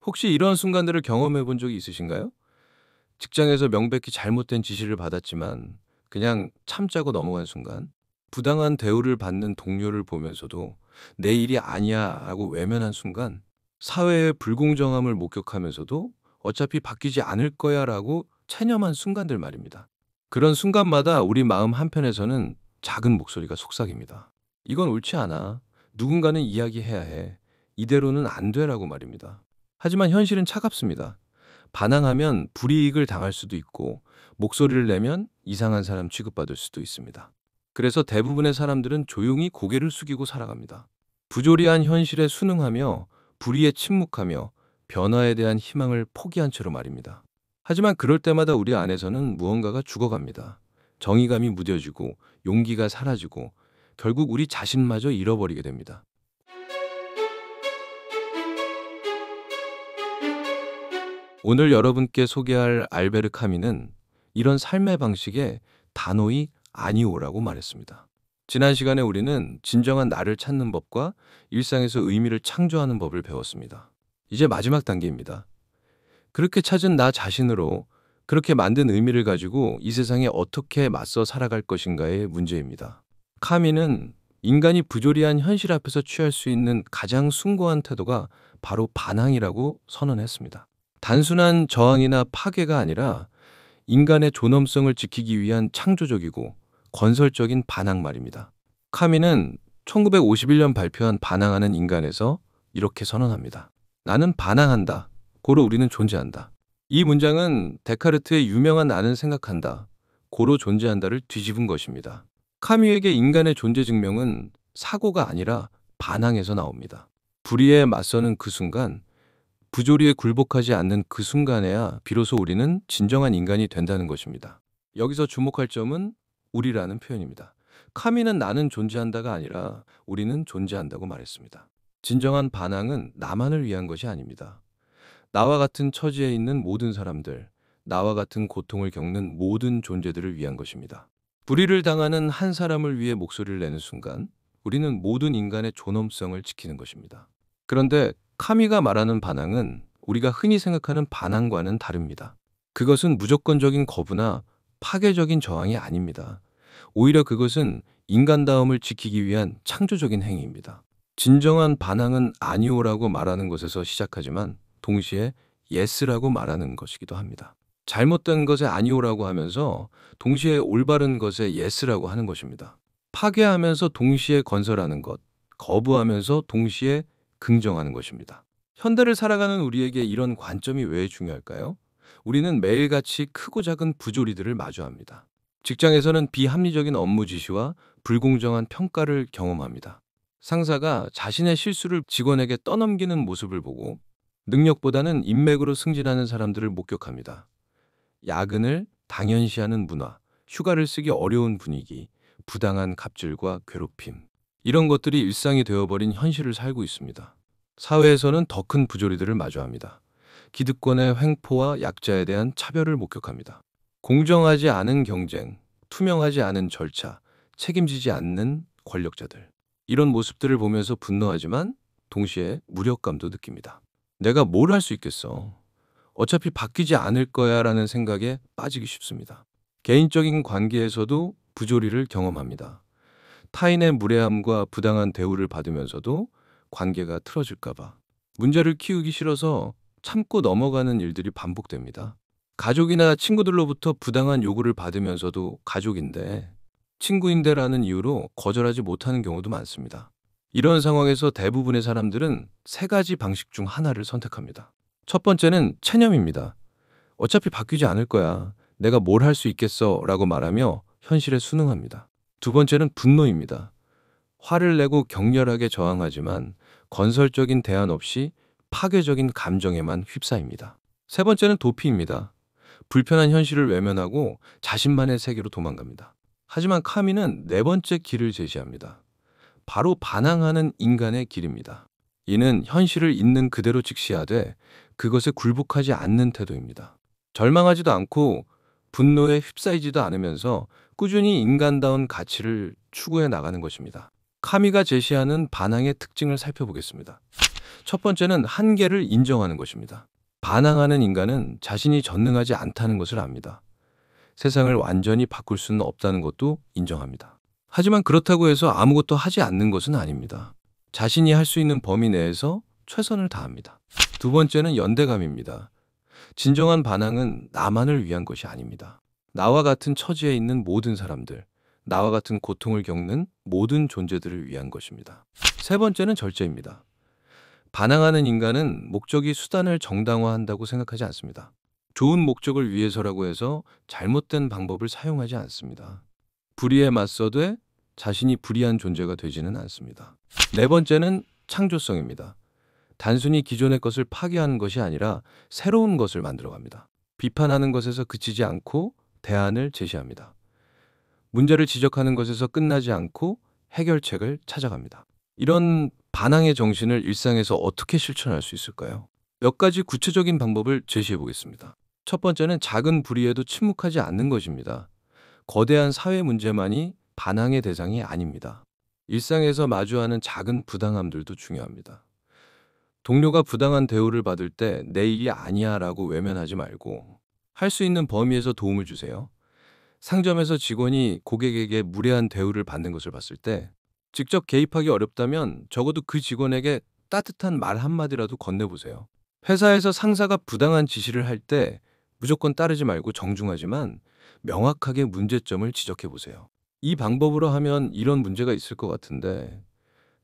혹시 이런 순간들을 경험해 본 적이 있으신가요? 직장에서 명백히 잘못된 지시를 받았지만 그냥 참자고 넘어간 순간, 부당한 대우를 받는 동료를 보면서도 내 일이 아니야 하고 외면한 순간, 사회의 불공정함을 목격하면서도 어차피 바뀌지 않을 거야 라고 체념한 순간들 말입니다. 그런 순간마다 우리 마음 한편에서는 작은 목소리가 속삭입니다. 이건 옳지 않아. 누군가는 이야기해야 해. 이대로는 안 돼라고 말입니다. 하지만 현실은 차갑습니다. 반항하면 불이익을 당할 수도 있고, 목소리를 내면 이상한 사람 취급받을 수도 있습니다. 그래서 대부분의 사람들은 조용히 고개를 숙이고 살아갑니다. 부조리한 현실에 순응하며, 불의에 침묵하며, 변화에 대한 희망을 포기한 채로 말입니다. 하지만 그럴 때마다 우리 안에서는 무언가가 죽어갑니다. 정의감이 무뎌지고, 용기가 사라지고, 결국 우리 자신마저 잃어버리게 됩니다. 오늘 여러분께 소개할 알베르 카미는 이런 삶의 방식에 단호히 아니오라고 말했습니다. 지난 시간에 우리는 진정한 나를 찾는 법과 일상에서 의미를 창조하는 법을 배웠습니다. 이제 마지막 단계입니다. 그렇게 찾은 나 자신으로, 그렇게 만든 의미를 가지고 이 세상에 어떻게 맞서 살아갈 것인가의 문제입니다. 카미는 인간이 부조리한 현실 앞에서 취할 수 있는 가장 숭고한 태도가 바로 반항이라고 선언했습니다. 단순한 저항이나 파괴가 아니라 인간의 존엄성을 지키기 위한 창조적이고 건설적인 반항 말입니다. 카미는 1951년 발표한 반항하는 인간에서 이렇게 선언합니다. 나는 반항한다. 고로 우리는 존재한다. 이 문장은 데카르트의 유명한 나는 생각한다. 고로 존재한다를 뒤집은 것입니다. 카미에게 인간의 존재 증명은 사고가 아니라 반항에서 나옵니다. 불의에 맞서는 그 순간, 부조리에 굴복하지 않는 그 순간에야 비로소 우리는 진정한 인간이 된다는 것입니다. 여기서 주목할 점은 우리라는 표현입니다. 카미는 나는 존재한다가 아니라 우리는 존재한다고 말했습니다. 진정한 반항은 나만을 위한 것이 아닙니다. 나와 같은 처지에 있는 모든 사람들, 나와 같은 고통을 겪는 모든 존재들을 위한 것입니다. 불의를 당하는 한 사람을 위해 목소리를 내는 순간, 우리는 모든 인간의 존엄성을 지키는 것입니다. 그런데 카미가 말하는 반항은 우리가 흔히 생각하는 반항과는 다릅니다. 그것은 무조건적인 거부나 파괴적인 저항이 아닙니다. 오히려 그것은 인간다움을 지키기 위한 창조적인 행위입니다. 진정한 반항은 아니오라고 말하는 것에서 시작하지만 동시에 예스라고 말하는 것이기도 합니다. 잘못된 것에 아니오라고 하면서 동시에 올바른 것에 예스라고 하는 것입니다. 파괴하면서 동시에 건설하는 것, 거부하면서 동시에 긍정하는 것입니다. 현대를 살아가는 우리에게 이런 관점이 왜 중요할까요? 우리는 매일같이 크고 작은 부조리들을 마주합니다. 직장에서는 비합리적인 업무 지시와 불공정한 평가를 경험합니다. 상사가 자신의 실수를 직원에게 떠넘기는 모습을 보고 능력보다는 인맥으로 승진하는 사람들을 목격합니다. 야근을 당연시하는 문화, 휴가를 쓰기 어려운 분위기, 부당한 갑질과 괴롭힘. 이런 것들이 일상이 되어버린 현실을 살고 있습니다. 사회에서는 더 큰 부조리들을 마주합니다. 기득권의 횡포와 약자에 대한 차별을 목격합니다. 공정하지 않은 경쟁, 투명하지 않은 절차, 책임지지 않는 권력자들. 이런 모습들을 보면서 분노하지만 동시에 무력감도 느낍니다. 내가 뭘 할 수 있겠어? 어차피 바뀌지 않을 거야 라는 생각에 빠지기 쉽습니다. 개인적인 관계에서도 부조리를 경험합니다. 타인의 무례함과 부당한 대우를 받으면서도 관계가 틀어질까봐 문제를 키우기 싫어서 참고 넘어가는 일들이 반복됩니다. 가족이나 친구들로부터 부당한 요구를 받으면서도 가족인데, 친구인데라는 이유로 거절하지 못하는 경우도 많습니다. 이런 상황에서 대부분의 사람들은 세 가지 방식 중 하나를 선택합니다. 첫 번째는 체념입니다. 어차피 바뀌지 않을 거야. 내가 뭘 할 수 있겠어 라고 말하며 현실에 순응합니다. 두 번째는 분노입니다. 화를 내고 격렬하게 저항하지만 건설적인 대안 없이 파괴적인 감정에만 휩싸입니다. 세 번째는 도피입니다. 불편한 현실을 외면하고 자신만의 세계로 도망갑니다. 하지만 카미는 네 번째 길을 제시합니다. 바로 반항하는 인간의 길입니다. 이는 현실을 있는 그대로 직시하되 그것에 굴복하지 않는 태도입니다. 절망하지도 않고 분노에 휩싸이지도 않으면서 꾸준히 인간다운 가치를 추구해 나가는 것입니다. 카미가 제시하는 반항의 특징을 살펴보겠습니다. 첫 번째는 한계를 인정하는 것입니다. 반항하는 인간은 자신이 전능하지 않다는 것을 압니다. 세상을 완전히 바꿀 수는 없다는 것도 인정합니다. 하지만 그렇다고 해서 아무것도 하지 않는 것은 아닙니다. 자신이 할 수 있는 범위 내에서 최선을 다합니다. 두 번째는 연대감입니다. 진정한 반항은 나만을 위한 것이 아닙니다. 나와 같은 처지에 있는 모든 사람들, 나와 같은 고통을 겪는 모든 존재들을 위한 것입니다. 세 번째는 절제입니다. 반항하는 인간은 목적이 수단을 정당화한다고 생각하지 않습니다. 좋은 목적을 위해서라고 해서 잘못된 방법을 사용하지 않습니다. 불의에 맞서되 자신이 불의한 존재가 되지는 않습니다. 네 번째는 창조성입니다. 단순히 기존의 것을 파괴하는 것이 아니라 새로운 것을 만들어갑니다. 비판하는 것에서 그치지 않고 대안을 제시합니다. 문제를 지적하는 것에서 끝나지 않고 해결책을 찾아갑니다. 이런 반항의 정신을 일상에서 어떻게 실천할 수 있을까요? 몇 가지 구체적인 방법을 제시해 보겠습니다. 첫 번째는 작은 불의에도 침묵하지 않는 것입니다. 거대한 사회 문제만이 반항의 대상이 아닙니다. 일상에서 마주하는 작은 부당함들도 중요합니다. 동료가 부당한 대우를 받을 때 내 일이 아니야 라고 외면하지 말고 할 수 있는 범위에서 도움을 주세요. 상점에서 직원이 고객에게 무례한 대우를 받는 것을 봤을 때 직접 개입하기 어렵다면 적어도 그 직원에게 따뜻한 말 한마디라도 건네보세요. 회사에서 상사가 부당한 지시를 할 때 무조건 따르지 말고 정중하지만 명확하게 문제점을 지적해보세요. 이 방법으로 하면 이런 문제가 있을 것 같은데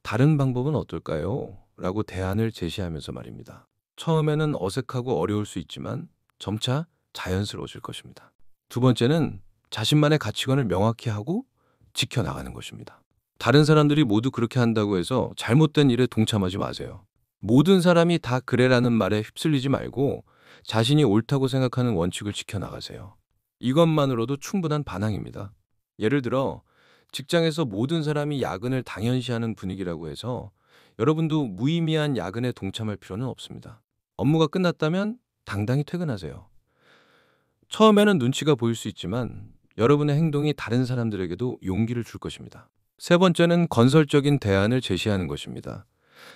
다른 방법은 어떨까요? 라고 대안을 제시하면서 말입니다. 처음에는 어색하고 어려울 수 있지만 점차 자연스러워질 것입니다. 두 번째는 자신만의 가치관을 명확히 하고 지켜나가는 것입니다. 다른 사람들이 모두 그렇게 한다고 해서 잘못된 일에 동참하지 마세요. 모든 사람이 다 그래라는 말에 휩쓸리지 말고 자신이 옳다고 생각하는 원칙을 지켜나가세요. 이것만으로도 충분한 반항입니다. 예를 들어 직장에서 모든 사람이 야근을 당연시하는 분위기라고 해서 여러분도 무의미한 야근에 동참할 필요는 없습니다. 업무가 끝났다면 당당히 퇴근하세요. 처음에는 눈치가 보일 수 있지만 여러분의 행동이 다른 사람들에게도 용기를 줄 것입니다. 세 번째는 건설적인 대안을 제시하는 것입니다.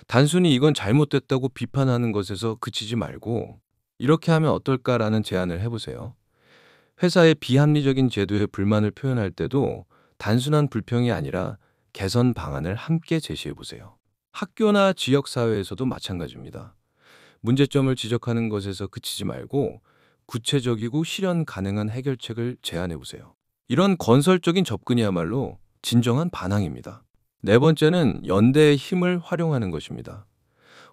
단순히 이건 잘못됐다고 비판하는 것에서 그치지 말고 이렇게 하면 어떨까라는 제안을 해보세요. 회사의 비합리적인 제도에 불만을 표현할 때도 단순한 불평이 아니라 개선 방안을 함께 제시해보세요. 학교나 지역사회에서도 마찬가지입니다. 문제점을 지적하는 것에서 그치지 말고 구체적이고 실현 가능한 해결책을 제안해보세요. 이런 건설적인 접근이야말로 진정한 반항입니다. 네 번째는 연대의 힘을 활용하는 것입니다.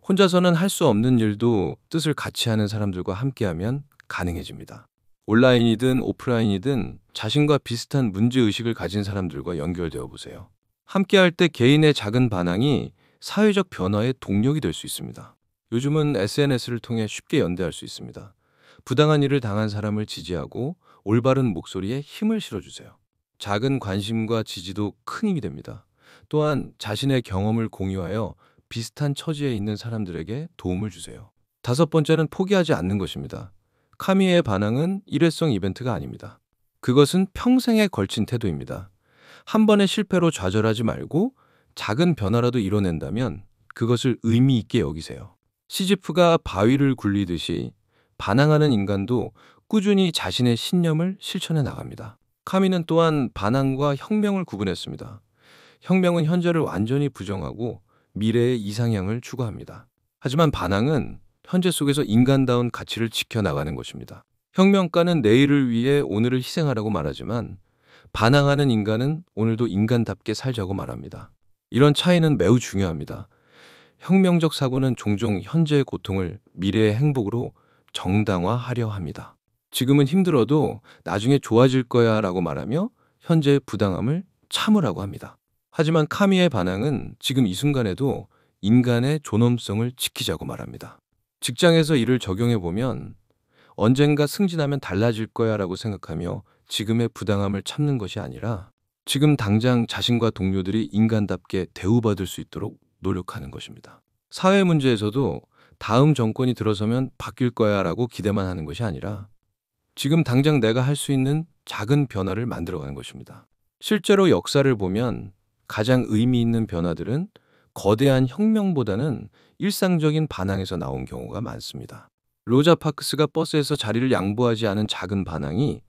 혼자서는 할 수 없는 일도 뜻을 같이 하는 사람들과 함께하면 가능해집니다. 온라인이든 오프라인이든 자신과 비슷한 문제의식을 가진 사람들과 연결되어 보세요. 함께할 때 개인의 작은 반항이 사회적 변화의 동력이 될 수 있습니다. 요즘은 SNS를 통해 쉽게 연대할 수 있습니다. 부당한 일을 당한 사람을 지지하고 올바른 목소리에 힘을 실어주세요. 작은 관심과 지지도 큰 힘이 됩니다. 또한 자신의 경험을 공유하여 비슷한 처지에 있는 사람들에게 도움을 주세요. 다섯 번째는 포기하지 않는 것입니다. 카미의 반항은 일회성 이벤트가 아닙니다. 그것은 평생에 걸친 태도입니다. 한 번의 실패로 좌절하지 말고 작은 변화라도 이뤄낸다면 그것을 의미 있게 여기세요. 시지프가 바위를 굴리듯이 반항하는 인간도 꾸준히 자신의 신념을 실천해 나갑니다. 카미는 또한 반항과 혁명을 구분했습니다. 혁명은 현재를 완전히 부정하고 미래의 이상향을 추구합니다. 하지만 반항은 현재 속에서 인간다운 가치를 지켜나가는 것입니다. 혁명가는 내일을 위해 오늘을 희생하라고 말하지만 반항하는 인간은 오늘도 인간답게 살자고 말합니다. 이런 차이는 매우 중요합니다. 혁명적 사고는 종종 현재의 고통을 미래의 행복으로 정당화하려 합니다. 지금은 힘들어도 나중에 좋아질 거야 라고 말하며 현재의 부당함을 참으라고 합니다. 하지만 카미의 반항은 지금 이 순간에도 인간의 존엄성을 지키자고 말합니다. 직장에서 이를 적용해 보면 언젠가 승진하면 달라질 거야 라고 생각하며 지금의 부당함을 참는 것이 아니라 지금 당장 자신과 동료들이 인간답게 대우받을 수 있도록 노력하는 것입니다. 사회 문제에서도 다음 정권이 들어서면 바뀔 거야 라고 기대만 하는 것이 아니라 지금 당장 내가 할 수 있는 작은 변화를 만들어가는 것입니다. 실제로 역사를 보면 가장 의미 있는 변화들은 거대한 혁명보다는 일상적인 반항에서 나온 경우가 많습니다. 로자 파크스가 버스에서 자리를 양보하지 않은 작은 반항이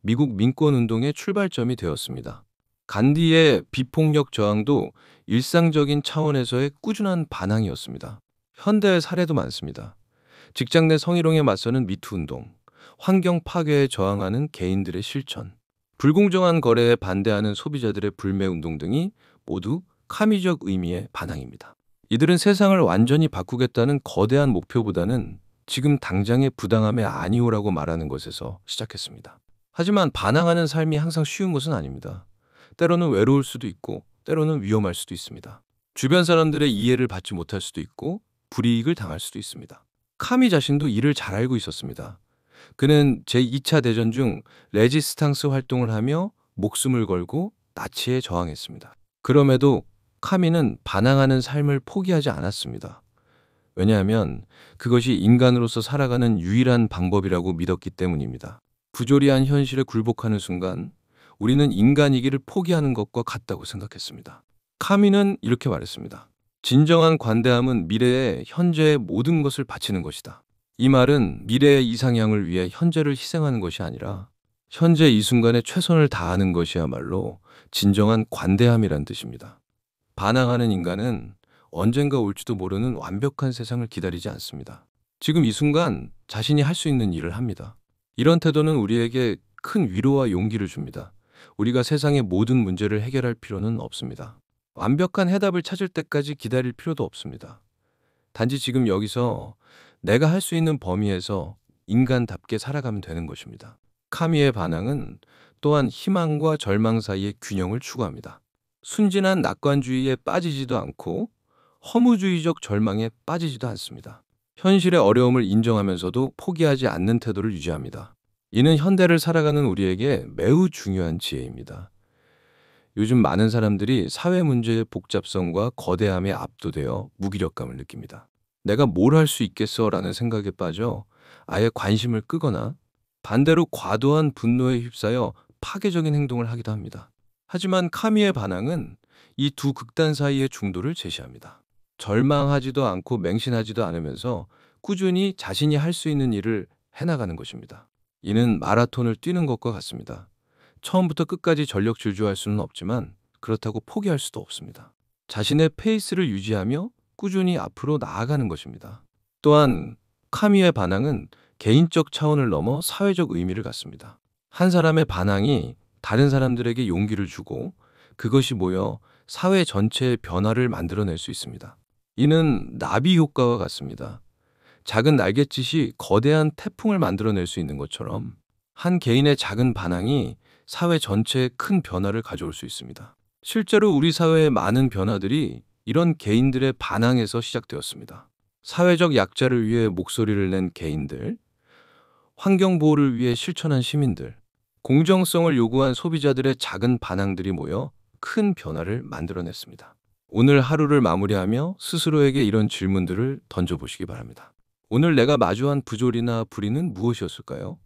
미국 민권운동의 출발점이 되었습니다. 간디의 비폭력 저항도 일상적인 차원에서의 꾸준한 반항이었습니다. 현대의 사례도 많습니다. 직장 내 성희롱에 맞서는 미투 운동, 환경 파괴에 저항하는 개인들의 실천, 불공정한 거래에 반대하는 소비자들의 불매 운동 등이 모두 카미적 의미의 반항입니다. 이들은 세상을 완전히 바꾸겠다는 거대한 목표보다는 지금 당장의 부당함에 아니오라고 말하는 것에서 시작했습니다. 하지만 반항하는 삶이 항상 쉬운 것은 아닙니다. 때로는 외로울 수도 있고 때로는 위험할 수도 있습니다. 주변 사람들의 이해를 받지 못할 수도 있고 불이익을 당할 수도 있습니다. 카미 자신도 이를 잘 알고 있었습니다. 그는 제2차 대전 중 레지스탕스 활동을 하며 목숨을 걸고 나치에 저항했습니다. 그럼에도 카미는 반항하는 삶을 포기하지 않았습니다. 왜냐하면 그것이 인간으로서 살아가는 유일한 방법이라고 믿었기 때문입니다. 부조리한 현실에 굴복하는 순간 우리는 인간이기를 포기하는 것과 같다고 생각했습니다. 카미는 이렇게 말했습니다. 진정한 관대함은 미래에 현재의 모든 것을 바치는 것이다. 이 말은 미래의 이상향을 위해 현재를 희생하는 것이 아니라 현재 이 순간에 최선을 다하는 것이야말로 진정한 관대함이란 뜻입니다. 반항하는 인간은 언젠가 올지도 모르는 완벽한 세상을 기다리지 않습니다. 지금 이 순간 자신이 할 수 있는 일을 합니다. 이런 태도는 우리에게 큰 위로와 용기를 줍니다. 우리가 세상의 모든 문제를 해결할 필요는 없습니다. 완벽한 해답을 찾을 때까지 기다릴 필요도 없습니다. 단지 지금 여기서 내가 할 수 있는 범위에서 인간답게 살아가면 되는 것입니다. 카미의 반항은 또한 희망과 절망 사이의 균형을 추구합니다. 순진한 낙관주의에 빠지지도 않고 허무주의적 절망에 빠지지도 않습니다. 현실의 어려움을 인정하면서도 포기하지 않는 태도를 유지합니다. 이는 현대를 살아가는 우리에게 매우 중요한 지혜입니다. 요즘 많은 사람들이 사회 문제의 복잡성과 거대함에 압도되어 무기력감을 느낍니다. 내가 뭘 할 수 있겠어 라는 생각에 빠져 아예 관심을 끄거나 반대로 과도한 분노에 휩싸여 파괴적인 행동을 하기도 합니다. 하지만 카미의 반항은 이 두 극단 사이의 중도를 제시합니다. 절망하지도 않고 맹신하지도 않으면서 꾸준히 자신이 할 수 있는 일을 해나가는 것입니다. 이는 마라톤을 뛰는 것과 같습니다. 처음부터 끝까지 전력 질주할 수는 없지만 그렇다고 포기할 수도 없습니다. 자신의 페이스를 유지하며 꾸준히 앞으로 나아가는 것입니다. 또한 카미의 반항은 개인적 차원을 넘어 사회적 의미를 갖습니다. 한 사람의 반항이 다른 사람들에게 용기를 주고 그것이 모여 사회 전체의 변화를 만들어낼 수 있습니다. 이는 나비 효과와 같습니다. 작은 날갯짓이 거대한 태풍을 만들어낼 수 있는 것처럼 한 개인의 작은 반항이 사회 전체에 큰 변화를 가져올 수 있습니다. 실제로 우리 사회의 많은 변화들이 이런 개인들의 반항에서 시작되었습니다. 사회적 약자를 위해 목소리를 낸 개인들, 환경보호를 위해 실천한 시민들, 공정성을 요구한 소비자들의 작은 반항들이 모여 큰 변화를 만들어냈습니다. 오늘 하루를 마무리하며 스스로에게 이런 질문들을 던져보시기 바랍니다. 오늘 내가 마주한 부조리나 불의는 무엇이었을까요?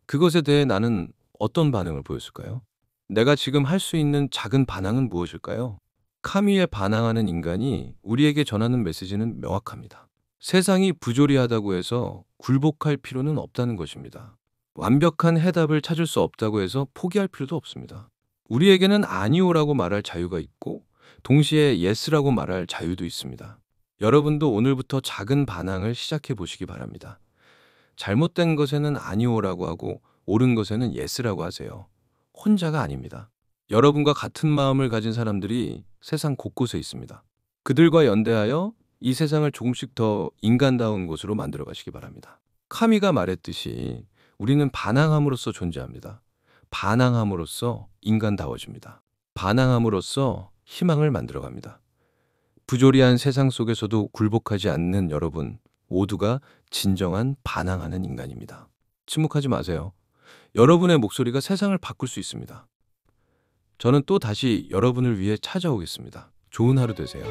그것에 대해 나는 어떤 반응을 보였을까요? 내가 지금 할 수 있는 작은 반항은 무엇일까요? 카미에 반항하는 인간이 우리에게 전하는 메시지는 명확합니다. 세상이 부조리하다고 해서 굴복할 필요는 없다는 것입니다. 완벽한 해답을 찾을 수 없다고 해서 포기할 필요도 없습니다. 우리에게는 아니오라고 말할 자유가 있고 동시에 예스라고 말할 자유도 있습니다. 여러분도 오늘부터 작은 반항을 시작해 보시기 바랍니다. 잘못된 것에는 아니오라고 하고 옳은 것에는 예스라고 하세요. 혼자가 아닙니다. 여러분과 같은 마음을 가진 사람들이 세상 곳곳에 있습니다. 그들과 연대하여 이 세상을 조금씩 더 인간다운 곳으로 만들어 가시기 바랍니다. 카미가 말했듯이 우리는 반항함으로써 존재합니다. 반항함으로써 인간다워집니다. 반항함으로써 희망을 만들어갑니다. 부조리한 세상 속에서도 굴복하지 않는 여러분 모두가 진정한 반항하는 인간입니다. 침묵하지 마세요. 여러분의 목소리가 세상을 바꿀 수 있습니다. 저는 또 다시 여러분을 위해 찾아오겠습니다. 좋은 하루 되세요.